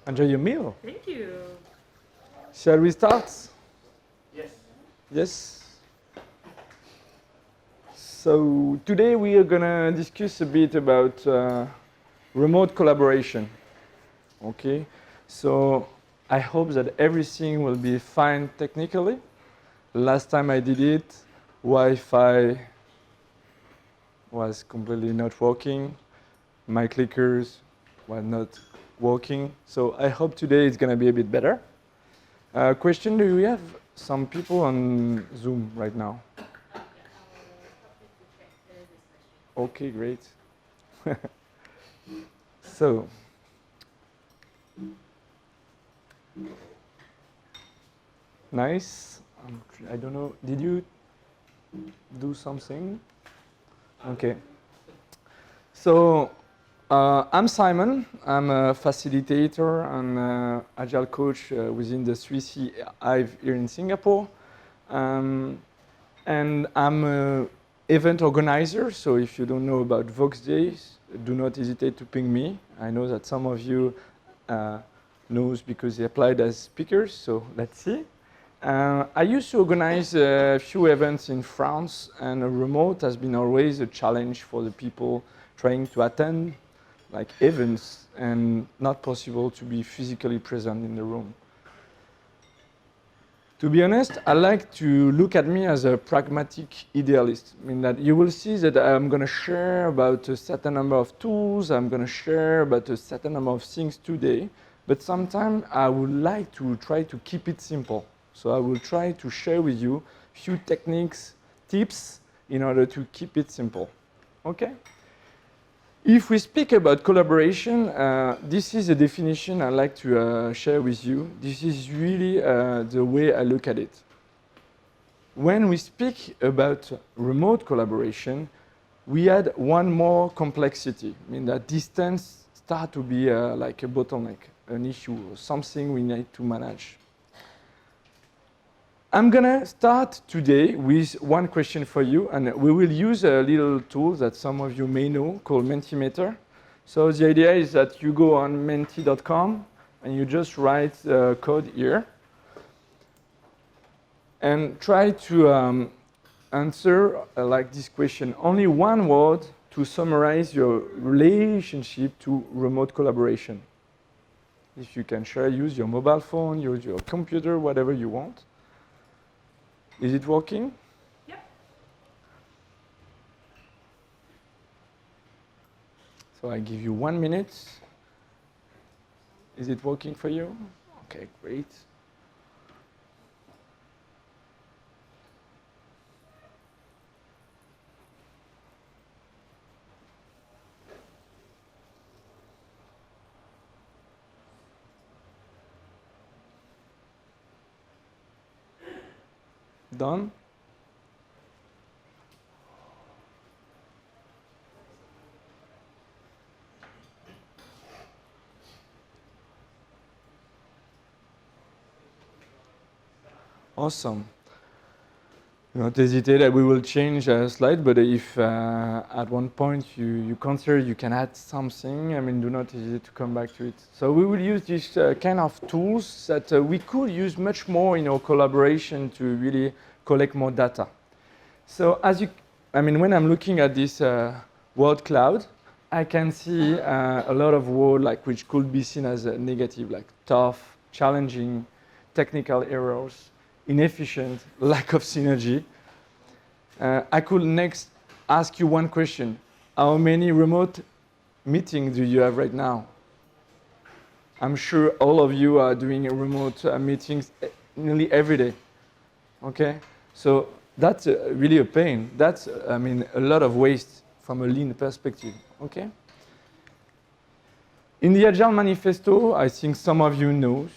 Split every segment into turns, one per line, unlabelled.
Enjoy your meal.
Thank you.
Shall we start?
Yes.
Yes. So today we are gonna discuss a bit about remote collaboration. Okay. So I hope that everything will be fine technically. Last time I did it, Wi-Fi was completely not working. My clickers were not working. So I hope today it's gonna be a bit better. Question, do we have some people on Zoom right now? Okay, great. So, nice. I don't know, did you do something? Okay. So, I'm Simon. I'm a facilitator and agile coach within the 3C Hive here in Singapore. And I'm an event organizer, so if you don't know about Vox Days, do not hesitate to ping me. I know that some of you knows because they applied as speakers, so let's see. I used to organize a few events in France, and a remote has been always a challenge for the people trying to attend like events and not possible to be physically present in the room. To be honest, I like to look at me as a pragmatic idealist. I mean that you will see that I'm going to share about a certain number of tools, I'm going to share about a certain number of things today, but sometimes I would like to try to keep it simple. So I will try to share with you a few techniques, tips, in order to keep it simple. Okay? If we speak about collaboration, this is a definition I like to share with you. This is really the way I look at it. When we speak about remote collaboration, we add one more complexity. I mean that distance starts to be like a bottleneck, an issue, or something we need to manage. I'm gonna start today with one question for you, and we will use a little tool that some of you may know called Mentimeter. So the idea is that you go on menti.com and you just write code here and try to answer like this question. Only one word to summarize your relationship to remote collaboration. If you can share, use your mobile phone, use your computer, whatever you want. Is it working?
Yep.
So I give you 1 minute. Is it working for you? Okay, great. Done? Awesome. Do not hesitate that we will change a slide, but if at one point you consider you can add something, I mean, do not hesitate to come back to it. So we will use these kind of tools that we could use much more in our collaboration to really collect more data. So I mean, when I'm looking at this word cloud, I can see a lot of words like which could be seen as negative, like tough, challenging, technical errors, inefficient, lack of synergy. I could next ask you one question. How many remote meetings do you have right now? I'm sure all of you are doing remote meetings nearly every day. Okay? So that's really a pain. That's, I mean, a lot of waste from a lean perspective. Okay? In the Agile Manifesto, I think some of you know,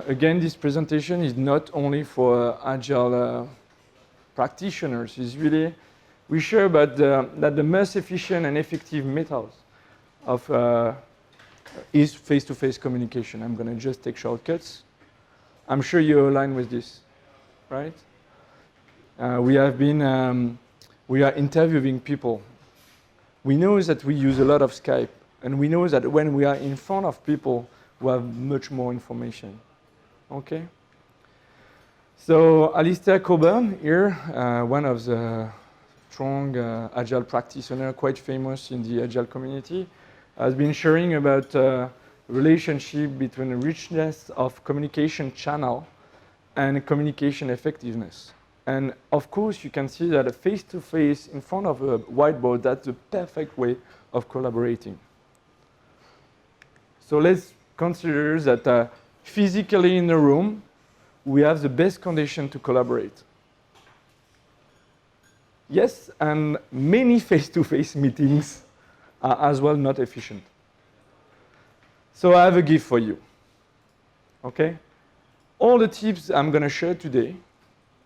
again, this presentation is not only for Agile practitioners. It's really, we share about that the most efficient and effective methods of is face-to-face communication. I'm going to just take shortcuts. I'm sure you're aligned with this, right? We are interviewing people. We know that we use a lot of Skype, and we know that when we are in front of people, who have much more information. Okay? So Alistair Coburn here, one of the strong Agile practitioner, quite famous in the Agile community, has been sharing about relationship between the richness of communication channel and communication effectiveness. And of course, you can see that a face-to-face in front of a whiteboard, that's the perfect way of collaborating. So let's consider that physically in the room, we have the best condition to collaborate. Yes, and many face-to-face meetings are as well not efficient. So I have a gift for you. Okay? All the tips I'm going to share today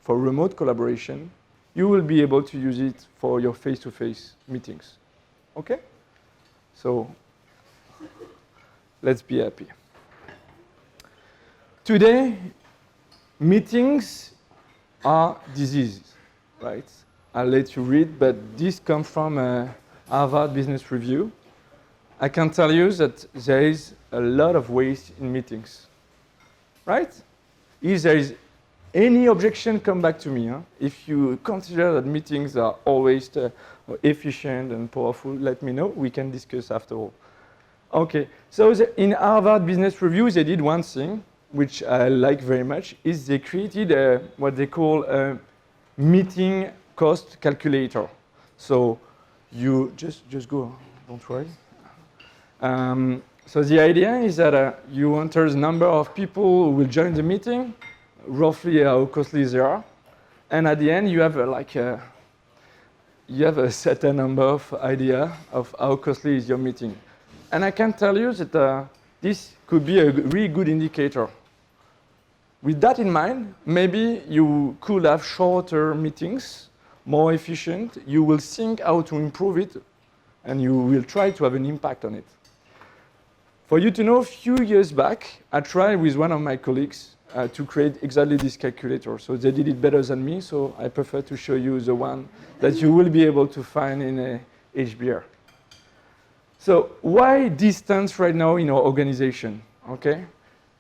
for remote collaboration, you will be able to use it for your face-to-face meetings. Okay? So let's be happy. Today, meetings are diseases, right? I'll let you read, but this comes from a Harvard Business Review. I can tell you that there is a lot of waste in meetings, right? If there is any objection, come back to me. Huh? If you consider that meetings are always efficient and powerful, let me know. We can discuss after all. Okay, so in Harvard Business Review, they did one thing, which I like very much, is they created what they call a meeting cost calculator. So you just go, don't worry. So the idea is that you enter the number of people who will join the meeting, roughly how costly they are, and at the end you have a certain number of idea of how costly is your meeting. And I can tell you that this could be a really good indicator. With that in mind, maybe you could have shorter meetings, more efficient. You will think how to improve it, and you will try to have an impact on it. For you to know, a few years back, I tried with one of my colleagues to create exactly this calculator. So they did it better than me, so I prefer to show you the one that you will be able to find in a HBR. So why distance right now in our organization? Okay.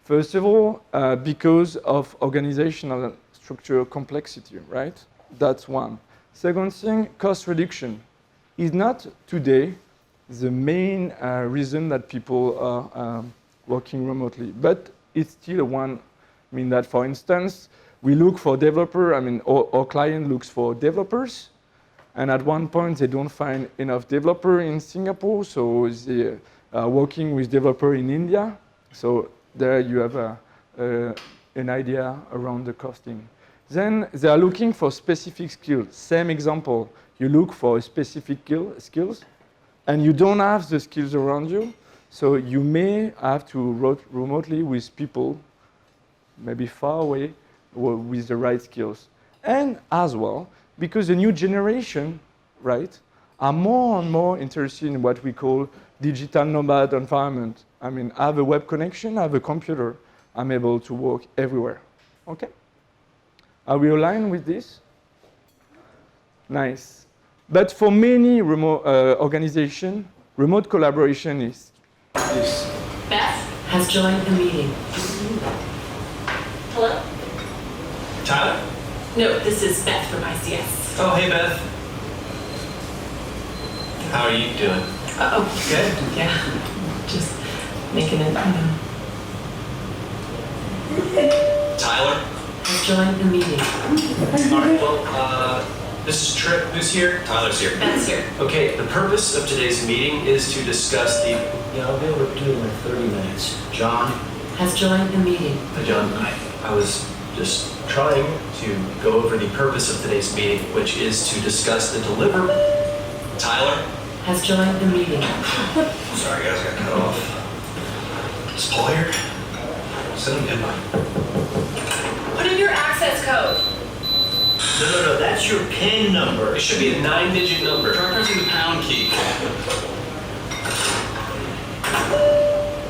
First of all, because of organizational structural complexity, right? That's one. Second thing, cost reduction is not today the main reason that people are working remotely, but it's still one. I mean that, for instance, we look for developer. I mean, our client looks for developers, and at one point they don't find enough developer in Singapore, so they are working with developer in India. So there you have an idea around the costing. Then they are looking for specific skills. Same example, you look for specific skills, and you don't have the skills around you, so you may have to work remotely with people maybe far away with the right skills. And as well, because the new generation, right, are more and more interested in what we call digital nomad environment. I mean, I have a web connection, I have a computer, I'm able to work everywhere. Okay? Are we aligned with this? Nice. But for many remote organizations, remote collaboration is this.
Beth has joined the meeting. Hello?
Tyler?
No, this is Beth from ICS.
Oh, hey, Beth. How are you doing?
Oh,
Good?
yeah. Just making it,
Tyler?
has joined the meeting.
All right, well, this is Trip. Who's here? Tyler's here.
Beth's here.
Okay, the purpose of today's meeting is to discuss the...
Yeah, I'll be able to do it in like 30 minutes. John?
Has joined the meeting.
John, I was just trying to go over the purpose of today's meeting, which is to discuss the deliver... Tyler?
Has joined the meeting.
Sorry, guys, got cut off. Is Paul here? Send him in.
Put in your access code.
No, that's your PIN number.
It should be a 9-digit number.
Try pressing the pound key.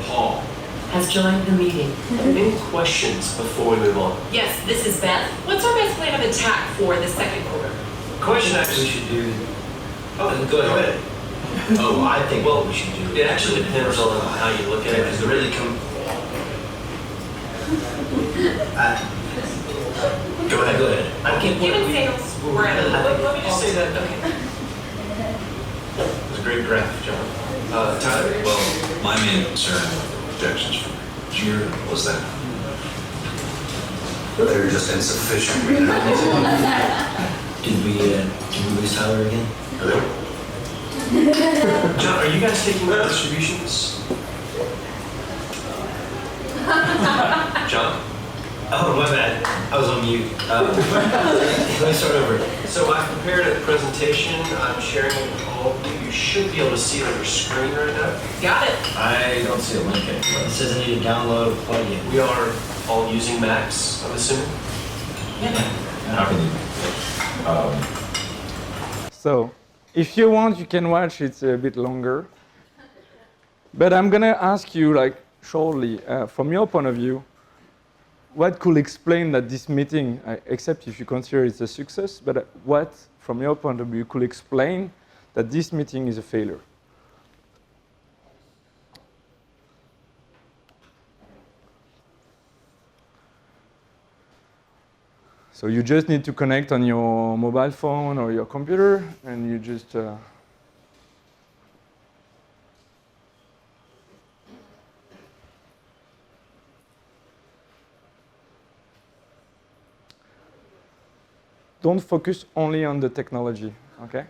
Paul.
Has joined the meeting.
Any questions before we move on?
Yes, this is Beth. What's our best plan of attack for the second quarter?
Question
We
actually
should do...
Oh, go ahead.
Oh, I think what we should do...
It actually depends on how you look at it, because it really Go ahead.
Go ahead. I can't.
Human sales, we're at
Let me just say that, okay. It was a great graph, John. Tyler?
Well, my main concern with projections from Jira was that they were just insufficient.
Did we lose Tyler again?
Hello?
John, are you guys taking the distributions? John?
Oh, my bad. I was on mute. Let me start over.
So I've prepared a presentation. I'm sharing it with all of you. You should be able to see it on your screen right now.
Got it.
I don't see a link
It
anywhere.
says I need to download a plugin.
We are all using Macs, I'm assuming.
How can you?
So, if you want, you can watch. It's a bit longer. But I'm gonna ask you, like, shortly, from your point of view, what could explain that this meeting, except if you consider it's a success, but what, from your point of view, could explain that this meeting is a failure? So you just need to connect on your mobile phone or your computer, and you just don't focus only on the technology, okay?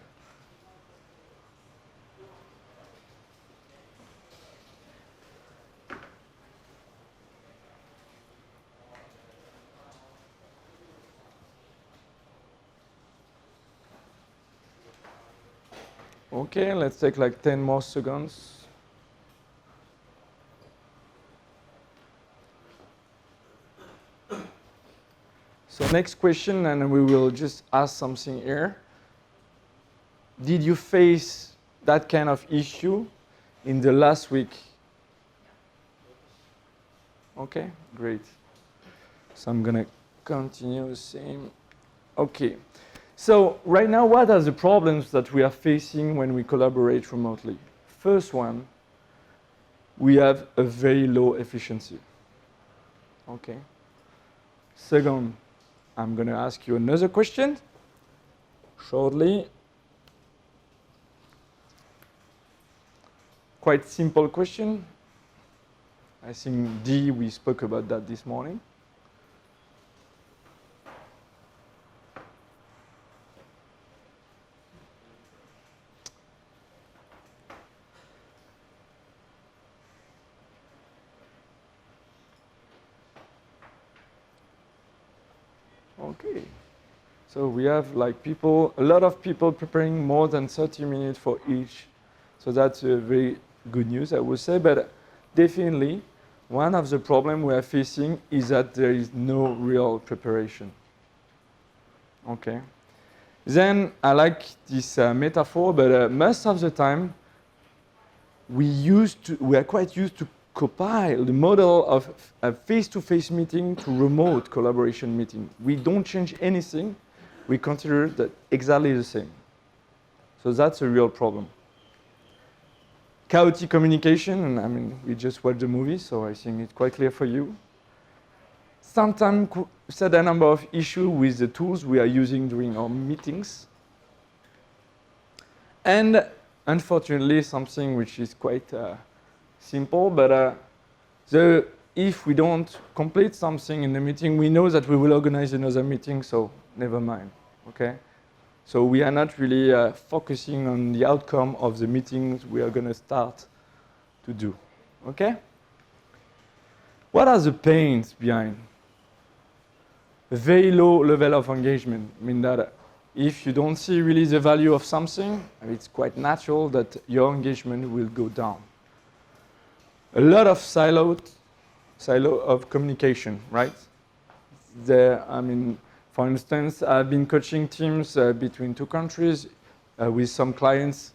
Okay, let's take like 10 more seconds. So next question, and we will just ask something here. Did you face that kind of issue in the last week? Okay, great. So I'm gonna continue the same. Okay, so right now, what are the problems that we are facing when we collaborate remotely? First one, we have a very low efficiency. Okay. Second, I'm going to ask you another question shortly. Quite simple question. I think D, we spoke about that this morning. Okay, so we have like people, a lot of people preparing more than 30 minutes for each. So that's a very good news, I would say. But definitely, one of the problems we are facing is that there is no real preparation. Okay. Then I like this metaphor, but most of the time, we are quite used to compile the model of a face-to-face meeting to remote collaboration meeting. We don't change anything. We consider that exactly the same. So that's a real problem. Chaotic communication, and I mean, we just watched the movie, so I think it's quite clear for you. Sometimes set a number of issues with the tools we are using during our meetings. And unfortunately, something which is quite simple, but if we don't complete something in the meeting, we know that we will organize another meeting, so never mind, okay? So we are not really focusing on the outcome of the meetings we are going to start to do, okay? What are the pains behind? A very low level of engagement. I mean that if you don't see really the value of something, it's quite natural that your engagement will go down. A lot of silo of communication, right? I mean, for instance, I've been coaching teams between two countries with some clients.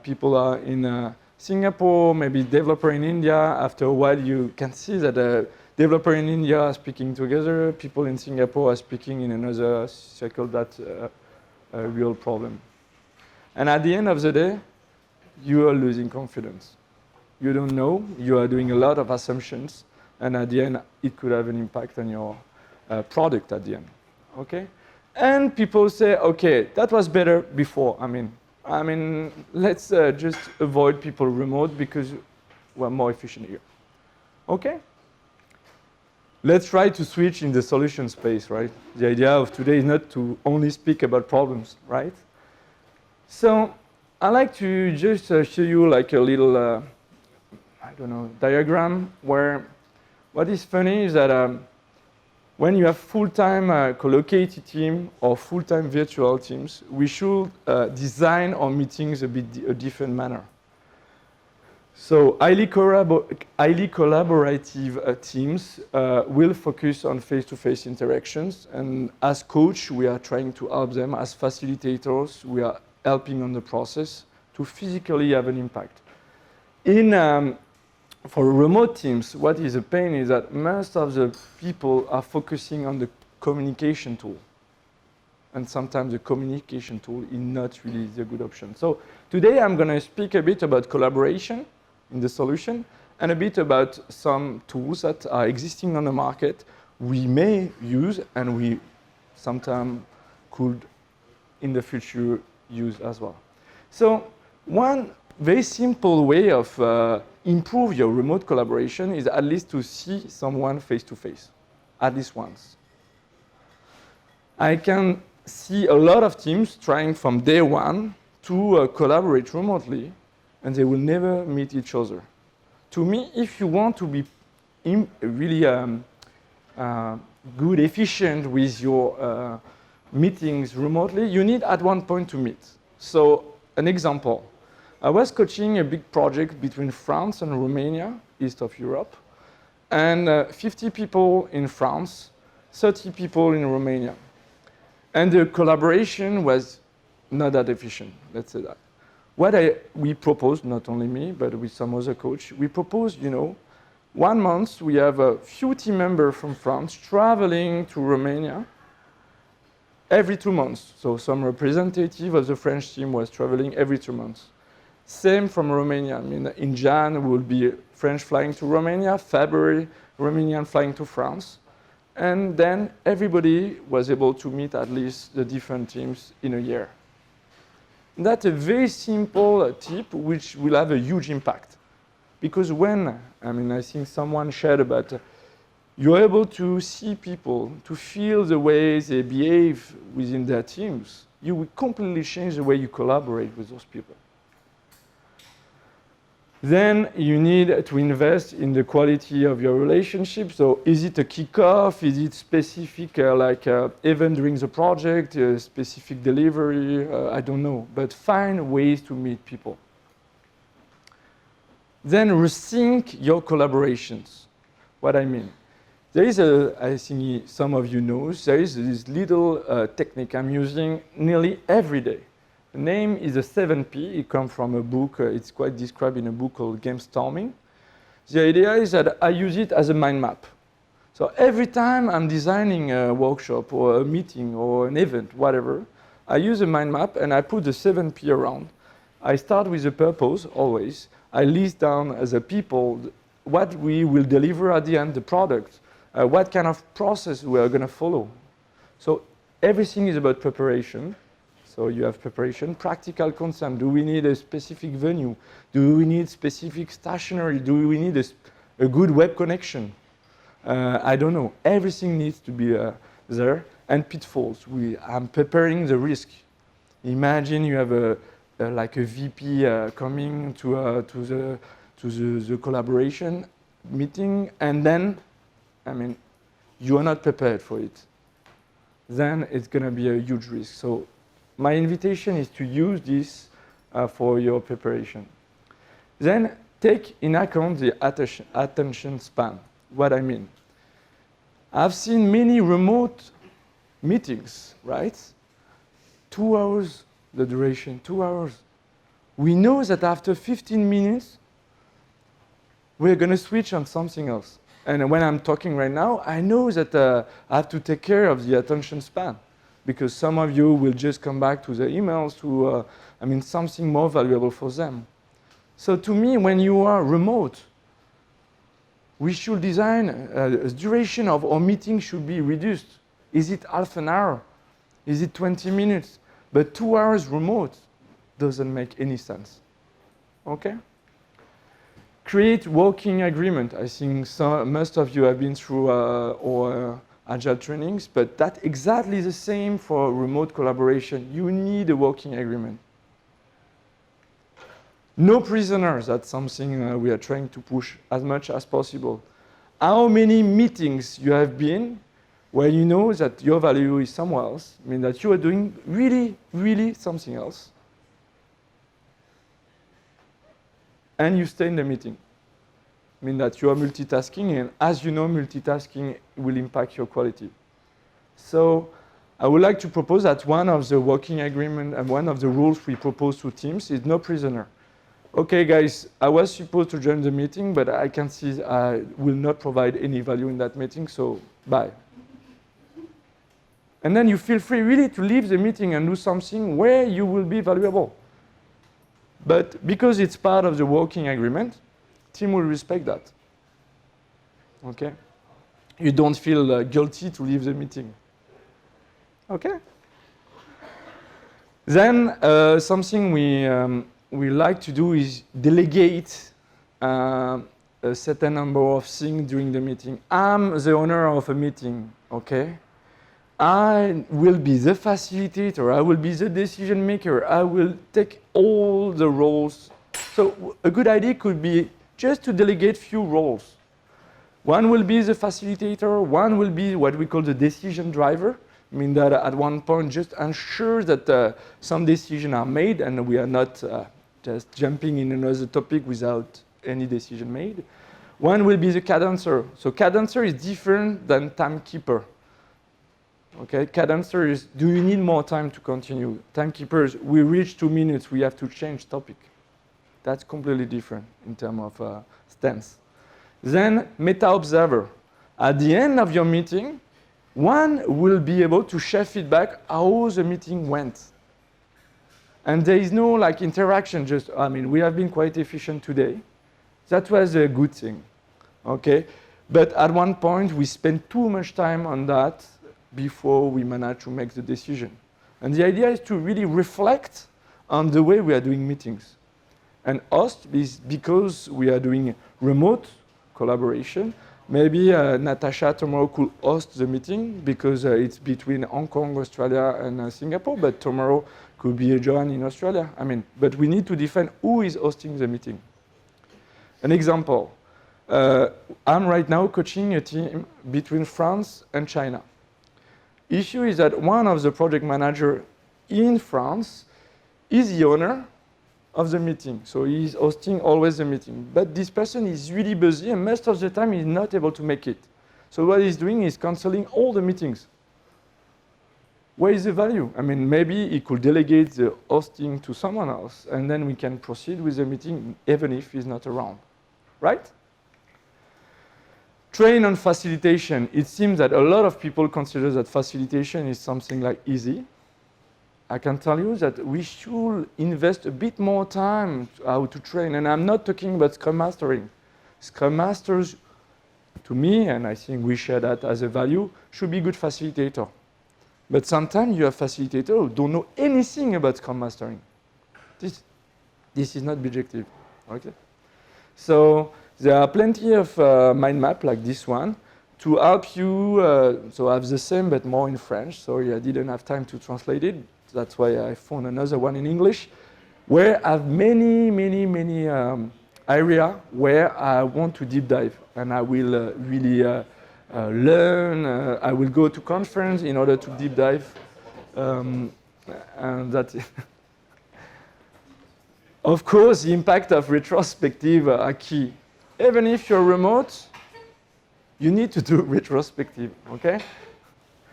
People are in Singapore, maybe developer in India. After a while, you can see that a developer in India are speaking together. People in Singapore are speaking in another circle. That's a real problem. And at the end of the day, you are losing confidence. You don't know. You are doing a lot of assumptions and at the end, it could have an impact on your product at the end. Okay? And people say, okay, that was better before. I mean, let's just avoid people remote because we're more efficient here. Okay? Let's try to switch in the solution space, right? The idea of today is not to only speak about problems, right? So I like to just show you like a little, I don't know, diagram where what is funny is that when you have full-time co-located team or full-time virtual teams, we should design our meetings a different manner. So highly collaborative teams will focus on face-to-face interactions, and as coach, we are trying to help them. As facilitators, we are helping on the process to physically have an impact. For remote teams, what is a pain is that most of the people are focusing on the communication tool. And sometimes the communication tool is not really the good option. So today I'm going to speak a bit about collaboration in the solution and a bit about some tools that are existing on the market we may use and we sometimes could in the future use as well. So one very simple way of improve your remote collaboration is at least to see someone face-to-face, at least once. I can see a lot of teams trying from day one to collaborate remotely, and they will never meet each other. To me, if you want to be really good, efficient with your meetings remotely, you need at one point to meet. So an example. I was coaching a big project between France and Romania, east of Europe, and 50 people in France, 30 people in Romania. And the collaboration was not that efficient, let's say that. We proposed, not only me, but with some other coach, we proposed, 1 month we have a few team members from France traveling to Romania every 2 months. So some representative of the French team was traveling every 2 months. Same from Romania. In Jan, will be French flying to Romania, February, Romanian flying to France. And then everybody was able to meet at least the different teams in a year. And that's a very simple tip which will have a huge impact. Because I think someone shared about, you're able to see people, to feel the way they behave within their teams, you will completely change the way you collaborate with those people. Then you need to invest in the quality of your relationship. So is it a kickoff? Is it specific event during the project, specific delivery? I don't know. But find ways to meet people. Then rethink your collaborations. What I mean. There is I think some of you know, there is this little technique I'm using nearly every day. The name is the 7P. It comes from a book. It's quite described in a book called Gamestorming. The idea is that I use it as a mind map. So every time I'm designing a workshop or a meeting or an event, whatever, I use a mind map and I put the 7P around. I start with the purpose, always. I list down as a people what we will deliver at the end, the product, what kind of process we are going to follow. So everything is about preparation. So you have preparation, practical consent. Do we need a specific venue? Do we need specific stationery? Do we need a good web connection? I don't know. Everything needs to be there. And pitfalls. I'm preparing the risk. Imagine you have a VP coming to the collaboration meeting, and then, you are not prepared for it. Then it's going to be a huge risk. So my invitation is to use this for your preparation. Then take in account the attention span. What I mean. I've seen many remote meetings, right? 2 hours, the duration, 2 hours. We know that after 15 minutes, we're going to switch on something else. And when I'm talking right now, I know that I have to take care of the attention span. Because some of you will just come back to the emails to, something more valuable for them. So to me, when you are remote, We should design the duration of our meeting should be reduced. Is it half an hour? Is it 20 minutes? But 2 hours remote doesn't make any sense. Okay? Create working agreement. I think most of you have been through our Agile trainings, but that's exactly the same for remote collaboration. You need a working agreement. No prisoners, that's something we are trying to push as much as possible. How many meetings you have been where you know that your value is somewhere else, I mean that you are doing really, really something else, and you stay in the meeting? I mean that you are multitasking, and as you know, multitasking will impact your quality. So I would like to propose that one of the working agreement and one of the rules we propose to teams is no prisoner. Okay, guys, I was supposed to join the meeting, but I can see I will not provide any value in that meeting, so bye. And then you feel free really to leave the meeting and do something where you will be valuable. But because it's part of the working agreement, team will respect that. Okay? You don't feel guilty to leave the meeting. Okay? Then something we like to do is delegate a certain number of things during the meeting. I'm the owner of a meeting, okay? I will be the facilitator, I will be the decision maker, I will take all the roles. So a good idea could be just to delegate few roles. One will be the facilitator, one will be what we call the decision driver. I mean that at one point just ensure that some decisions are made and we are not just jumping in another topic without any decision made. One will be the cadencer. So cadencer is different than timekeeper. Okay, cadencer is, do you need more time to continue? Timekeepers, we reach 2 minutes, we have to change topic. That's completely different in terms of stance. Then meta-observer. At the end of your meeting, one will be able to share feedback how the meeting went. And there is no like interaction, just, I mean, we have been quite efficient today. That was a good thing, okay? But at one point, we spent too much time on that before we managed to make the decision. And the idea is to really reflect on the way we are doing meetings. And host is because we are doing remote collaboration. Maybe Natasha tomorrow could host the meeting because it's between Hong Kong, Australia, and Singapore, but tomorrow could be Johan in Australia. I mean, but we need to define who is hosting the meeting. An example, I'm right now coaching a team between France and China. Issue is that one of the project managers in France is the owner of the meeting. So he's hosting always the meeting. But this person is really busy and most of the time he's not able to make it. So what he's doing is canceling all the meetings. Where is the value? I mean, maybe he could delegate the hosting to someone else and then we can proceed with the meeting even if he's not around, right? Train on facilitation. It seems that a lot of people consider that facilitation is something like easy. I can tell you that we should invest a bit more time how to train. And I'm not talking about Scrum Mastering. Scrum Masters, to me, and I think we share that as a value, should be good facilitator. But sometimes you have facilitators who don't know anything about Scrum Mastering. This is not objective, okay? So there are plenty of mind map like this one to help you, so I have the same but more in French. Sorry, I didn't have time to translate it. That's why I found another one in English, where I have many area where I want to deep dive, and I will really learn. I will go to conference in order to deep dive, and that's it. Of course, the impact of retrospective are key. Even if you're remote, you need to do retrospective, okay?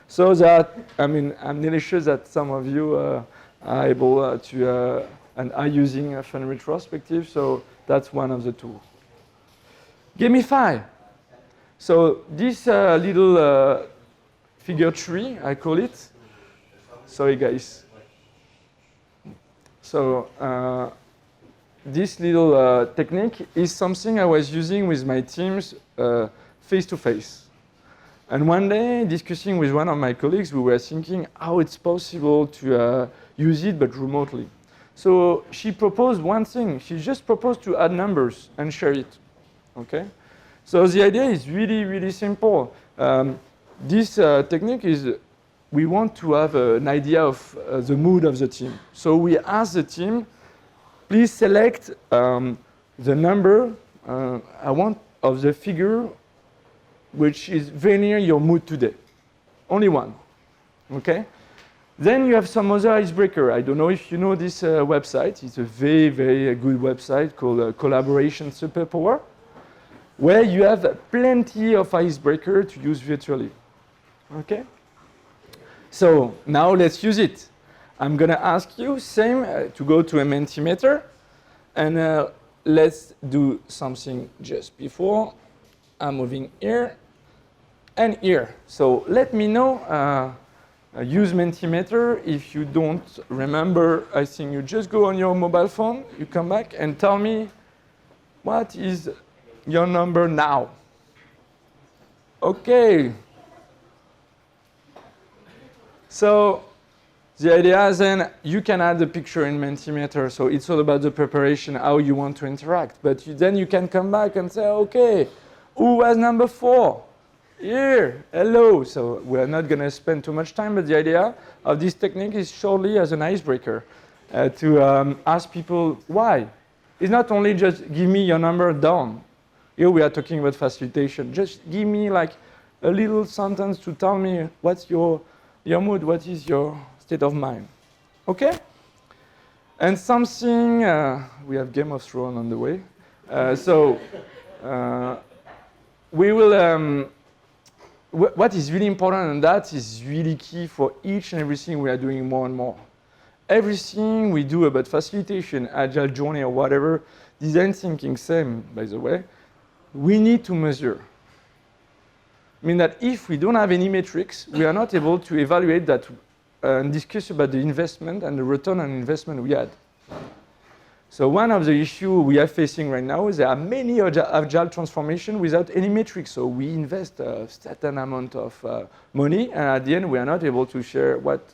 So that, I mean, I'm nearly sure that some of you are able to, and are using a fun retrospective, so that's one of the tools. Gamify. So this little figure tree, I call it. Sorry, guys. So this little technique is something I was using with my teams face-to-face. And one day, discussing with one of my colleagues, we were thinking how it's possible to use it, but remotely. So she proposed one thing. She just proposed to add numbers and share it. Okay? So the idea is really, really simple. This technique is we want to have an idea of the mood of the team. So we ask the team, please select the number I want of the figure which is very near your mood today. Only one. Okay? Then you have some other icebreaker. I don't know if you know this website. It's a very, very good website called Collaboration Superpower, where you have plenty of icebreaker to use virtually. Okay? So now let's use it. I'm going to ask you, same, to go to a Mentimeter, and let's do something just before. I'm moving here and here. So let me know, use Mentimeter. If you don't remember, I think you just go on your mobile phone, you come back and tell me what is your number now. Okay. So the idea is then you can add the picture in Mentimeter. So it's all about the preparation, how you want to interact. But then you can come back and say, okay, who was number 4? Here, hello. So we're not going to spend too much time, but the idea of this technique is surely as an icebreaker to ask people why. It's not only just give me your number down. Here we are talking about facilitation. Just give me like a little sentence to tell me what's your mood, what is your state of mind. Okay? And something, we have Game of Thrones on the way. We will, what is really important, and that is really key for each and everything we are doing more and more. Everything we do about facilitation, agile journey or whatever, design thinking, same, by the way, we need to measure. I mean that if we don't have any metrics, we are not able to evaluate that and discuss about the investment and the return on investment we had. So one of the issues we are facing right now is there are many agile transformations without any metrics. So we invest a certain amount of money, and at the end we are not able to share what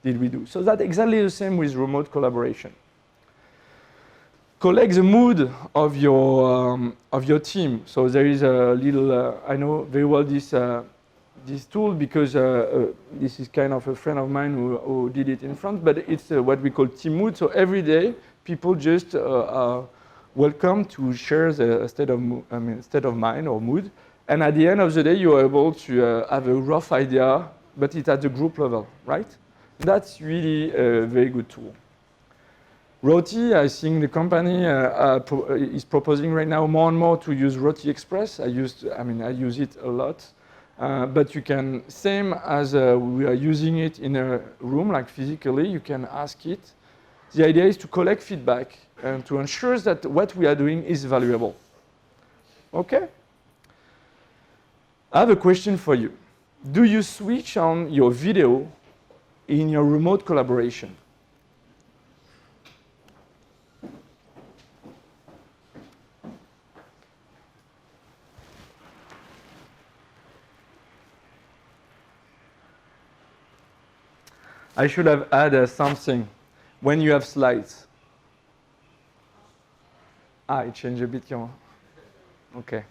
did we do. So that's exactly the same with remote collaboration. Collect the mood of your team. So there is a little, I know very well this tool because this is kind of a friend of mine who did it in France, but it's what we call team mood. So every day, people just are welcome to share the state of mind or mood. And at the end of the day, you are able to have a rough idea, but it's at the group level, right? That's really a very good tool. R.O.T.I, I think the company is proposing right now more and more to use R.O.T.I Express. I use it a lot. But you can, same as we are using it in a room, like physically, you can ask it. The idea is to collect feedback and to ensure that what we are doing is valuable. Okay? I have a question for you. Do you switch on your video in your remote collaboration? I should have added something when you have slides. It changed a bit. Okay,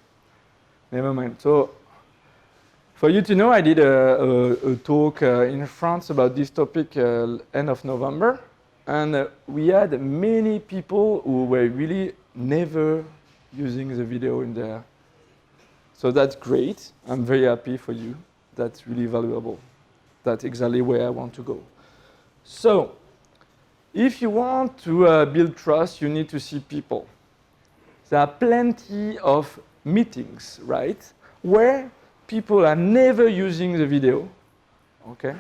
never mind. So, for you to know, I did a talk in France about this topic end of November, and we had many people who were really never using the video in there. So that's great. I'm very happy for you. That's really valuable. That's exactly where I want to go. So, if you want to build trust, you need to see people. There are plenty of meetings, right, where people are never using the video, okay?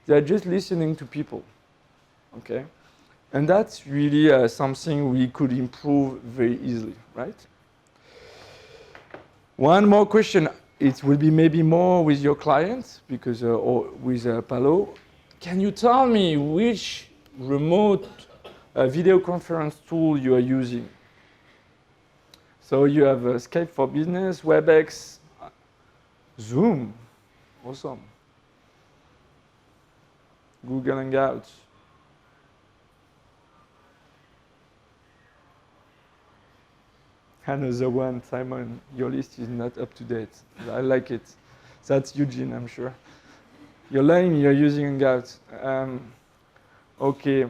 They're just listening to people, okay? And that's really something we could improve very easily, right? One more question. It will be maybe more with your clients, because, or with Palo. Can you tell me which remote video conference tool you are using. So you have Skype for Business, WebEx, Zoom, awesome. Google Hangouts. Another one, Simon, your list is not up to date. I like it. That's Eugene, I'm sure. You're lying, you're using Hangouts. Okay.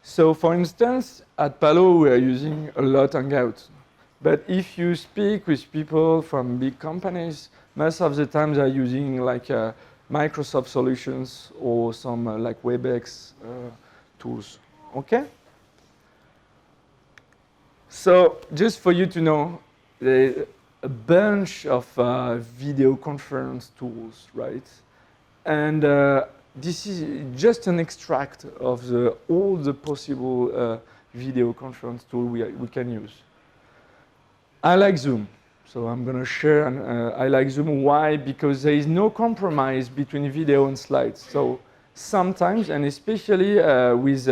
So for instance, at Palo, we are using a lot Hangouts. But if you speak with people from big companies, most of the time they're using like Microsoft solutions or some like WebEx tools. Okay? So just for you to know, there's a bunch of video conference tools, right? And this is just an extract of all the possible video conference tools we can use. I like Zoom, so I'm going to share. I like Zoom. Why? Because there is no compromise between video and slides. So sometimes, and especially with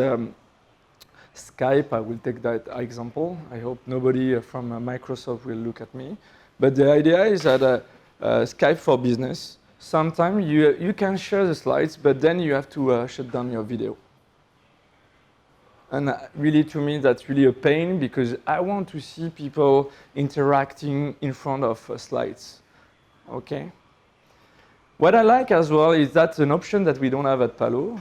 Skype, I will take that example. I hope nobody from Microsoft will look at me. But the idea is that Skype for Business, sometimes you can share the slides, but then you have to shut down your video. And really, to me, that's really a pain because I want to see people interacting in front of slides. Okay? What I like as well is that's an option that we don't have at Palo.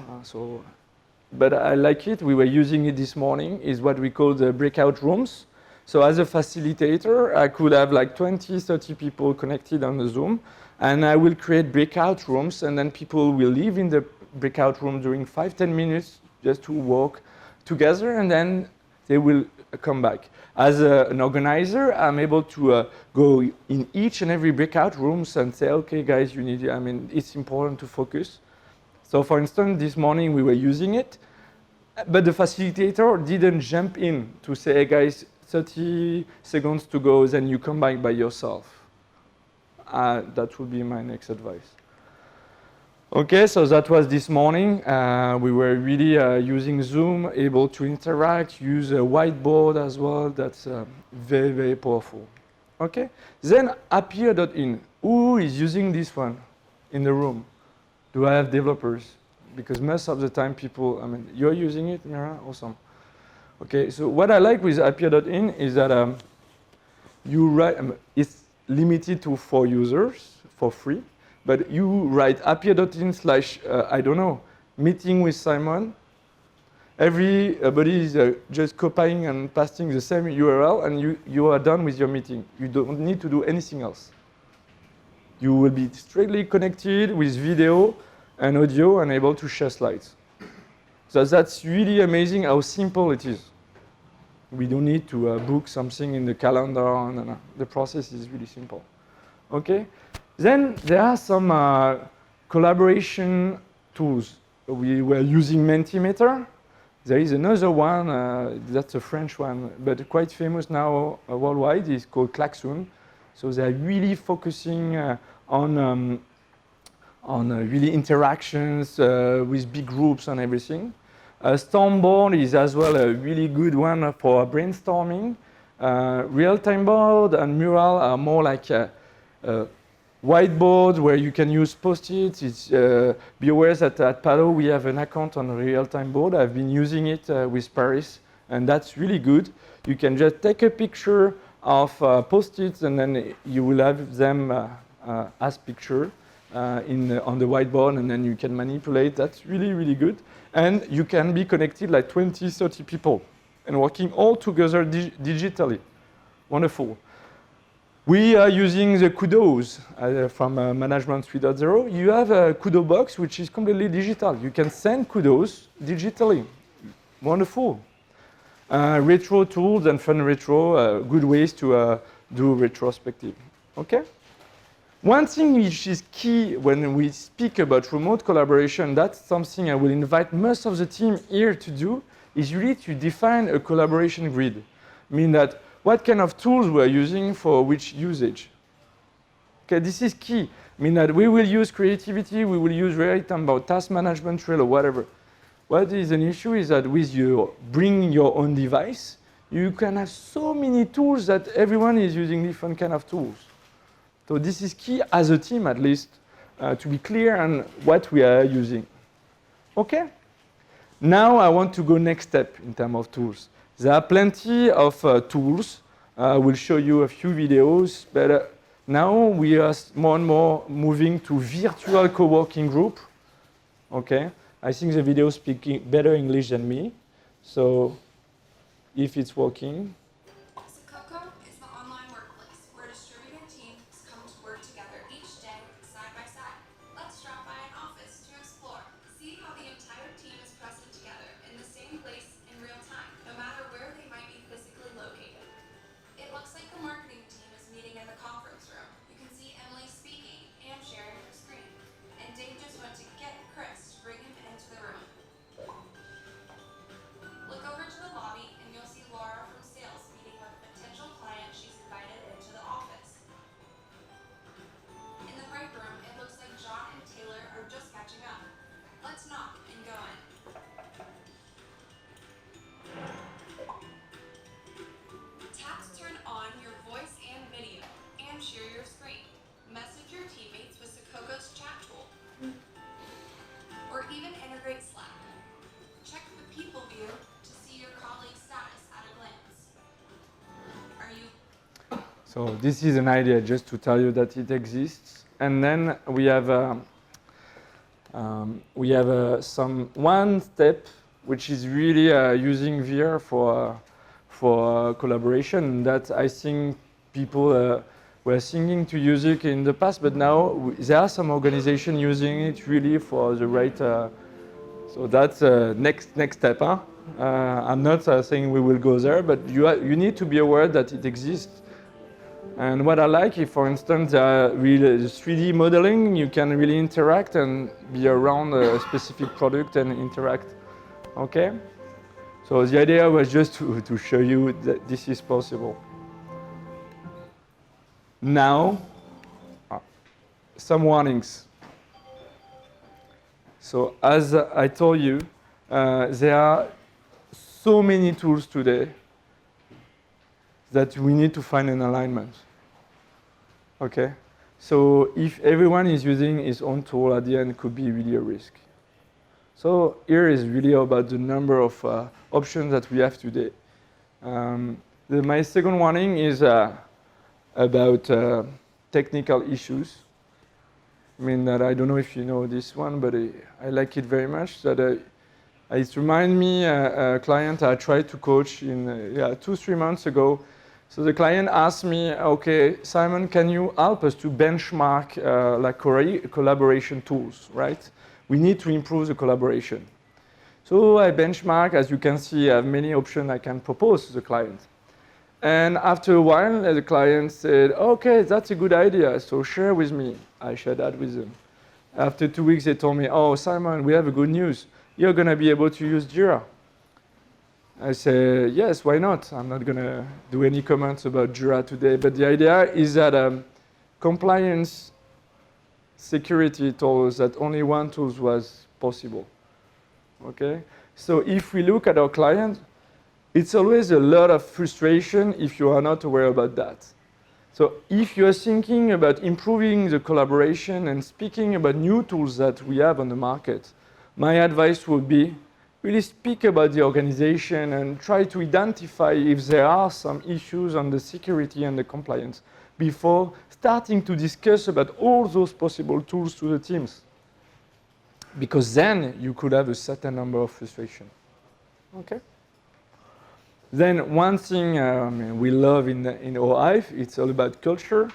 But I like it. We were using it this morning. Is what we call the breakout rooms. So as a facilitator, I could have like 20, 30 people connected on the Zoom, and I will create breakout rooms, and then people will leave in the breakout room during 5-10 minutes just to walk together, and then they will come back. As an organizer, I'm able to go in each and every breakout rooms and say, okay, guys, it's important to focus. So for instance, this morning we were using it, but the facilitator didn't jump in to say, hey guys, 30 seconds to go, then you come back by yourself. That would be my next advice. Okay, so that was this morning. We were really using Zoom, able to interact, use a whiteboard as well. That's very, very powerful. Okay, then appear.in. Who is using this one in the room? Do I have developers? Because most of the time people, you're using it, Mira? Awesome. Okay, so what I like with appear.in is that you write, it's limited to 4 users for free. But you write appear.in / I don't know, meeting with Simon. Everybody is just copying and pasting the same URL, and you are done with your meeting. You don't need to do anything else. You will be straightly connected with video and audio and able to share slides. So that's really amazing how simple it is. We don't need to book something in the calendar, and the process is really simple. Okay? Then there are some collaboration tools. We were using Mentimeter. There is another one, that's a French one, but quite famous now worldwide. It's called Klaxoon. So they're really focusing on really interactions with big groups and everything. Stormboard is as well a really good one for brainstorming. Real-time board and Mural are more like whiteboard where you can use Post-its. Be aware that at Palo we have an account on a real-time board. I've been using it with Paris, and that's really good. You can just take a picture of Post-its, and then you will have them as picture on the whiteboard, and then you can manipulate. That's really, really good. And you can be connected like 20, 30 people and working all together digitally. Wonderful. We are using the Kudos from Management 3.0. You have a Kudo box, which is completely digital. You can send Kudos digitally. Wonderful. Retro tools and fun retro, good ways to do retrospective. Okay? One thing which is key when we speak about remote collaboration, that's something I will invite most of the team here to do, is really to define a collaboration grid. I mean that what kind of tools we're using for which usage. Okay, this is key. I mean that we will use creativity, we will use writing about task management, Trello, or whatever. what is an issue is that with you bring your own device, you can have so many tools that everyone is using different kind of tools. So this is key as a team, at least, to be clear on what we are using. Okay? Now I want to go next step in terms of tools. There are plenty of tools. I will show you a few videos, but now we are more and more moving to virtual co-working group. Okay? I think the video speaking better English than me. So if it's working.
Coco is the online workplace where distributed teams come to work together each day, side by side. Let's drop by an office to explore. See how the entire team is present together in the same place in real time, no matter where they might be physically located. It looks like the marketing team is meeting in the conference room. You can see Emily speaking and sharing her screen. And Dave just went to get Chris to bring him into the room. Look over to the lobby and you'll see Laura from sales meeting with a potential client she's invited into the office. In the break room, it looks like John and Taylor are just catching up. Let's knock and go in. Tap to turn on your voice and video and share your screen. Message your teammates with Sococo's chat tool. Or even integrate Slack. Check the people view to see your colleague's status at a glance. Are you
So this is an idea just to tell you that it exists. And then we have one step which is really using VR for collaboration that I think people were thinking to use it in the past, but now there are some organizations using it really for the right. So that's next step. Huh? I'm not saying we will go there, but you need to be aware that it exists. And what I like, if for instance, really 3D modeling, you can really interact and be around a specific product and interact. Okay? So the idea was just to show you that this is possible. Now, some warnings. So as I told you, there are so many tools today that we need to find an alignment. Okay? So if everyone is using his own tool, at the end, it could be really a risk. So here is really about the number of options that we have today. My second warning is about technical issues. I mean, that I don't know if you know this one, but I like it very much. That it reminds me a client I tried to coach in 2-3 months ago. So the client asked me, okay, Simon, can you help us to benchmark like collaboration tools, right? We need to improve the collaboration. So I benchmark, as you can see, I have many options I can propose to the client. And after a while, the client said, okay, that's a good idea, so share with me. I shared that with them. After 2 weeks, they told me, oh, Simon, we have a good news. You're going to be able to use Jira. I said, yes, why not? I'm not going to do any comments about Jira today, but the idea is that compliance security told us that only one tool was possible. Okay? So if we look at our client, it's always a lot of frustration if you are not aware about that. So if you're thinking about improving the collaboration and speaking about new tools that we have on the market, my advice would be really speak about the organization and try to identify if there are some issues on the security and the compliance before starting to discuss about all those possible tools to the teams. Because then you could have a certain number of frustration. Okay? Then one thing we love in R.O.T.I, it's all about culture.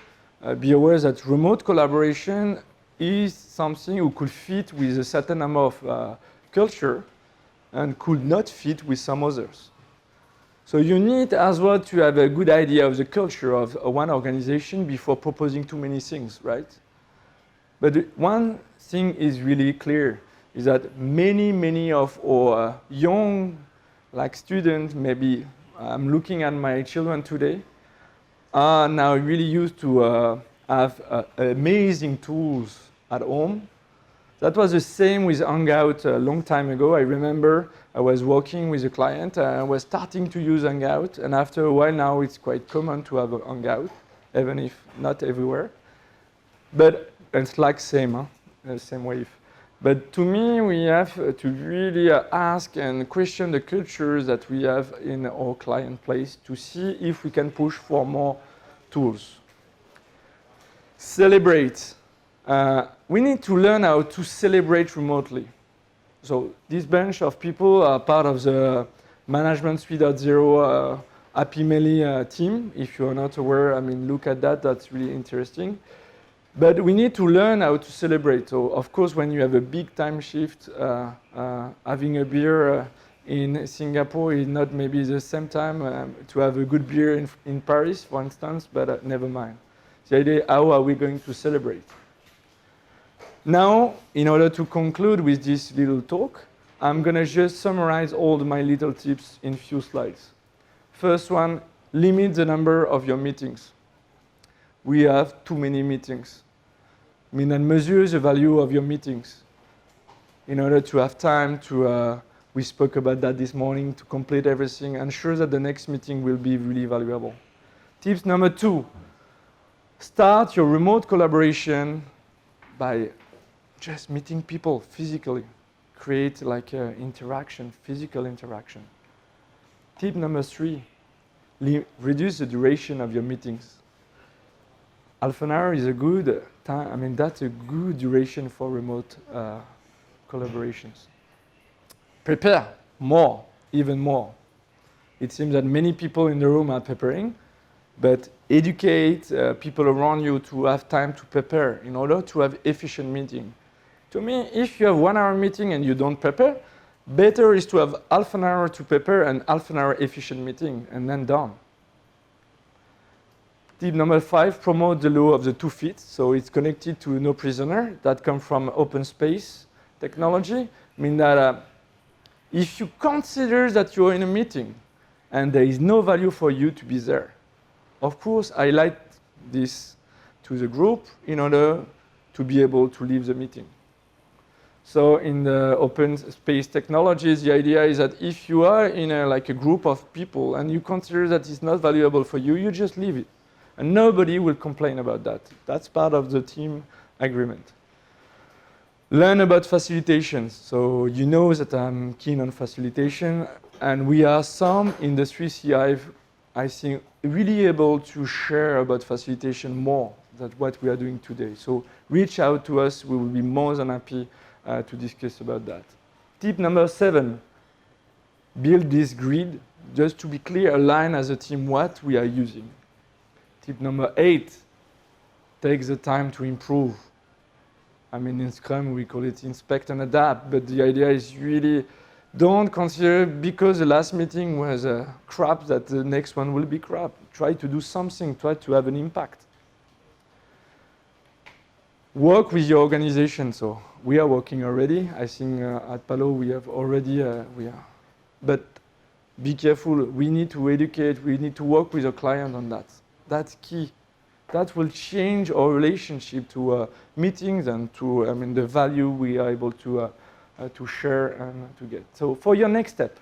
Be aware that remote collaboration is something who could fit with a certain number of culture and could not fit with some others. So you need as well to have a good idea of the culture of one organization before proposing too many things, right? But one thing is really clear, is that many of our young students, maybe I'm looking at my children today, are now really used to have amazing tools at home, That was the same with Hangout a long time ago. I remember I was working with a client and I was starting to use Hangout, and after a while now it's quite common to have a Hangout, even if not everywhere. But it's like same wave. But to me, we have to really ask and question the cultures that we have in our client place to see if we can push for more tools. Celebrate. We need to learn how to celebrate remotely. So this bunch of people are part of the Management 3.0 Happy Melee team. If you're not aware, I mean, look at that. That's really interesting. But we need to learn how to celebrate. So of course, when you have a big time shift, having a beer in Singapore is not maybe the same time to have a good beer in Paris, for instance, but never mind. The idea, how are we going to celebrate? Now, in order to conclude with this little talk, I'm going to just summarize all my little tips in few slides. First one, limit the number of your meetings. We have too many meetings. I mean, and measure the value of your meetings in order to have time to, we spoke about that this morning, to complete everything, ensure that the next meeting will be really valuable. Tips number 2, start your remote collaboration by just meeting people physically. Create like interaction, physical interaction. Tip number 3, reduce the duration of your meetings. Half an hour is a good time. I mean, that's a good duration for remote collaborations. Prepare more, even more. It seems that many people in the room are preparing, but educate people around you to have time to prepare in order to have efficient meeting. To me, if you have 1 hour meeting and you don't prepare, better is to have half an hour to prepare and half an hour efficient meeting and then done. Tip number 5, promote the law of the 2 feet. So it's connected to no prisoner that come from open space technology. I mean that if you consider that you're in a meeting and there is no value for you to be there, of course, highlight this to the group in order to be able to leave the meeting. So in the open space technologies, the idea is that if you are in a group of people and you consider that it's not valuable for you, you just leave it. And nobody will complain about that. That's part of the team agreement. Learn about facilitation. So you know that I'm keen on facilitation, and we are some industry CI, I think, really able to share about facilitation more than what we are doing today. So reach out to us. We will be more than happy to discuss about that. Tip number 7, build this grid. Just to be clear, align as a team what we are using. Tip number 8, take the time to improve. I mean, in Scrum, we call it inspect and adapt, but the idea is really don't consider because the last meeting was crap that the next one will be crap. Try to do something, try to have an impact. Work with your organization. So we are working already. I think at Palo we have already, but be careful. We need to educate, we need to work with a client on that. That's key. That will change our relationship to meetings and to the value we are able to share and to get. So for your next step,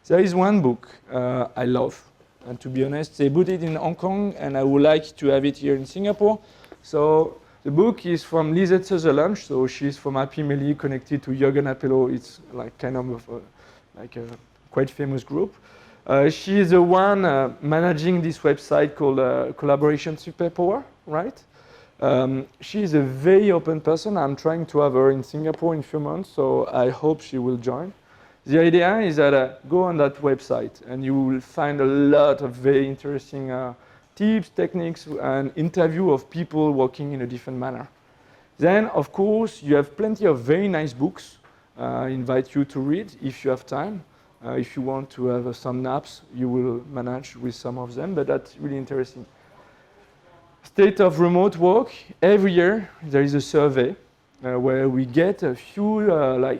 there is one book I love. And to be honest, they put it in Hong Kong and I would like to have it here in Singapore. So the book is from Lisette Sutherland. So she's from Happy Melee connected to Jürgen Appelo. It's like kind of a quite famous group. She is the one managing this website called Collaboration Superpower, right? She is a very open person. I'm trying to have her in Singapore in a few months, so I hope she will join. The idea is that go on that website and you will find a lot of very interesting tips, techniques, and interview of people working in a different manner. Then, of course, you have plenty of very nice books. I invite you to read if you have time. If you want to have some naps, you will manage with some of them, but that's really interesting. State of remote work. Every year there is a survey where we get a few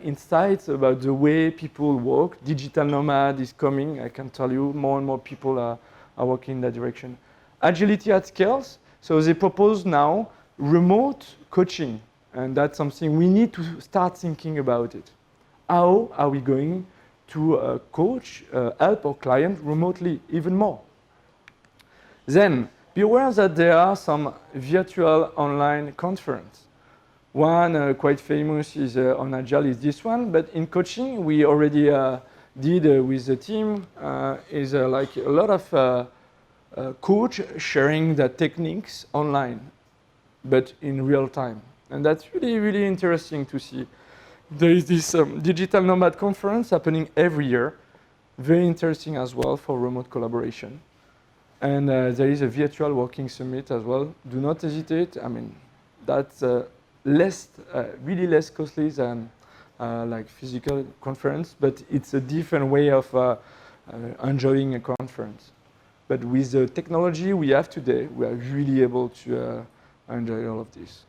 insights about the way people work. Digital nomad is coming. I can tell you more and more people are working in that direction. Agility at scales. So they propose now remote coaching. And that's something we need to start thinking about it. How are we going to coach, help our client remotely even more? Then, be aware that there are some virtual online conferences. One quite famous is on Agile is this one, but in coaching we already did with the team is like a lot of coach sharing the techniques online, but in real time. And that's really, really interesting to see. There is this digital nomad conference happening every year, very interesting as well for remote collaboration. And there is a virtual working summit as well. Do not hesitate. I mean, that's really less costly than like physical conference, but it's a different way of enjoying a conference. But with the technology we have today, we are really able to enjoy all of this.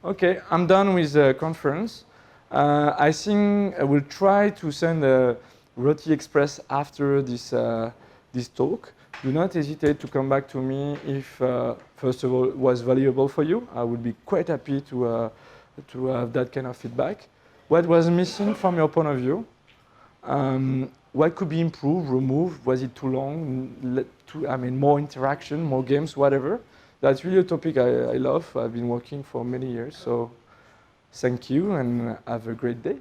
Okay, I'm done with the conference. I think I will try to send a R.O.T.I Express after this talk. Do not hesitate to come back to me if, first of all, it was valuable for you. I would be quite happy to have that kind of feedback. What was missing from your point of view? What could be improved, removed? Was it too long? More interaction, more games, whatever. That's really a topic I love. I've been working for many years. So thank you and have a great day.